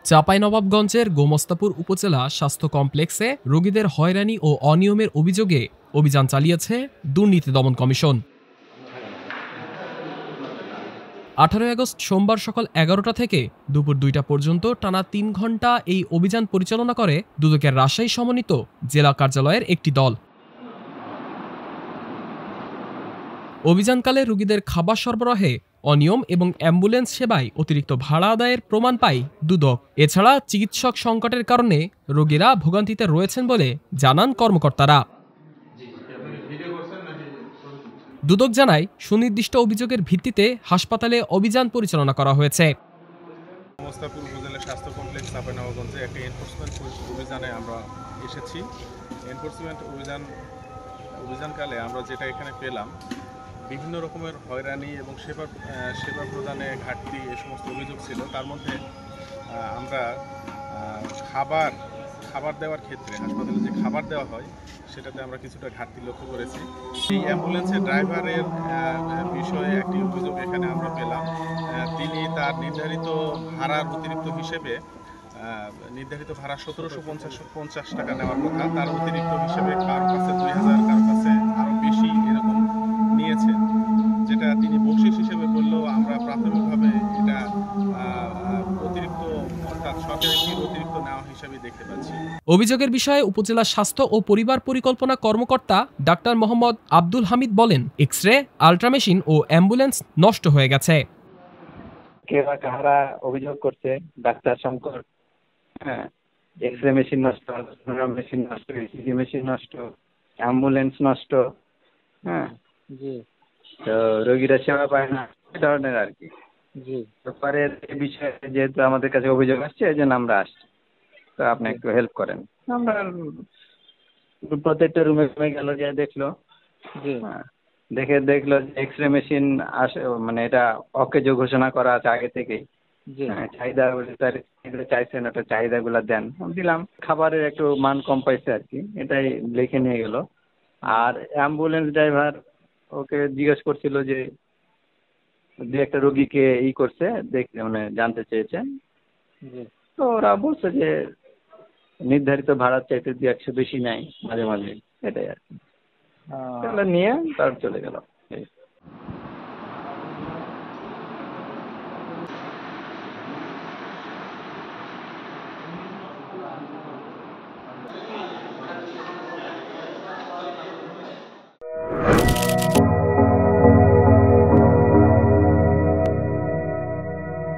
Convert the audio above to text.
চাঁপাইনবাবগঞ্জের গোমস্তাপুর উপজেলা স্বাস্থ্য কমপ্লেক্সে রোগীদের হয়রানি ও অনিয়মের অভিযোগে অভিযান চালিয়েছে দুর্নীতি দমন কমিশন। 18 আগস্ট সোমবার সকাল 11টা থেকে দুপুর 2টা পর্যন্ত টানা 3 ঘণ্টা এই অভিযান পরিচালনা করে দুদকের রাজশাহী সমন্বিত জেলা কার্যালয়ের একটি দল। অভিযানকালে রোগীদের খাবার সরবরাহে অনিয়ম এবং অ্যাম্বুলেন্স সেবায় অতিরিক্ত ভাড়া আদায়ের প্রমাণ পায় দুদক। এছাড়া চিকিৎসক সংকটের কারণে রোগীরা ভোগান্তিতে রয়েছেন বলে জানান কর্মকর্তারা। দুদক জানায়, সুনির্দিষ্ট অভিযোগের ভিত্তিতে হাসপাতালে অভিযান পরিচালনা করা হয়েছে। গোমস্তাপুর উপজেলা স্বাস্থ্য কমপ্লেক্স চাঁপাইনবাবগঞ্জে একটি এনফোর্সমেন্ট অভিযানে আমরা এসেছি। এনফোর্সমেন্ট অভিযানকালে আমরা যেটা এখানে পেলাম, বিভিন্ন রকমের হয়রানি এবং সেবা প্রদানে ঘাটতি এ সমস্ত অভিযোগ ছিল। তার মধ্যে আমরা খাবার দেওয়ার ক্ষেত্রে হাসপাতালে যে খাবার দেওয়া হয় সেটাতে আমরা কিছুটা ঘাটতি লক্ষ্য করেছি। এই অ্যাম্বুলেন্সের ড্রাইভারের বিষয়ে একটি অভিযোগ এখানে আমরা পেলাম। তিনি তার নির্ধারিত ভাড়ার অতিরিক্ত হিসেবে নির্ধারিত ভাড়া 1750 টাকা নেওয়ার কথা, তার অতিরিক্ত হিসেবে কারো কাছে 2000, কারো কাছে আরও বেশি এরকম নিয়েছে, যেটা তিনি বকশিশ হিসেবে বললেও আমরা প্রাথমিকভাবে এটা অতিরিক্ত, অর্থাৎ সরকারের অতিরিক্ত নেওয়া হিসেবে দেখতে পাচ্ছি। অভিযোগের বিষয়ে উপজেলা স্বাস্থ্য ও পরিবার পরিকল্পনা কর্মকর্তা ডাক্তার মোহাম্মদ আব্দুল হামিদ বলেন, এক্স-রে, আল্ট্রামেশিন ও অ্যাম্বুলেন্স নষ্ট হয়ে গেছে। কাহারা অভিযোগ করছে ডাক্তার সংকট, এক্স-রে মেশিন নষ্ট, আল্ট্রাসাউন্ড মেশিন নষ্ট, ইসিজি মেশিন নষ্ট, অ্যাম্বুলেন্স নষ্ট। জি, তো রোগীরা সেবা পায় না, এই ধরনের আর কি। জি, ব্যাপারে এই বিষয়ে যেহেতু আমাদের কাছে অভিযোগ আসছে, এই জন্য আমরা আসছি, তো আপনি একটু হেল্প করেন। আমরা প্রত্যেকটা রুমে গেল, যে দেখলো, দেখলো যে এক্স-রে মেশিন আসে, মানে এটা অকেজ ঘোষণা করা আছে আগে থেকেই। চাহিদা চাইছেন, ওটা চাহিদাগুলো দেন, দিলাম। খাবারের একটু মান কম পাইছে আর কি, এটাই লিখে নিয়ে গেল। আর অ্যাম্বুলেন্স ড্রাইভার ওকে জিজ্ঞেস করছিল যে একটা রোগীকে করছে, দেখতে মানে জানতে চেয়েছেন, তো ওরা বলছে যে নির্ধারিত ভাড়ার চাইতে 200 বেশি নেয় মাঝে মাঝে, এটাই আর কি। নিয়ে তার চলে গেল।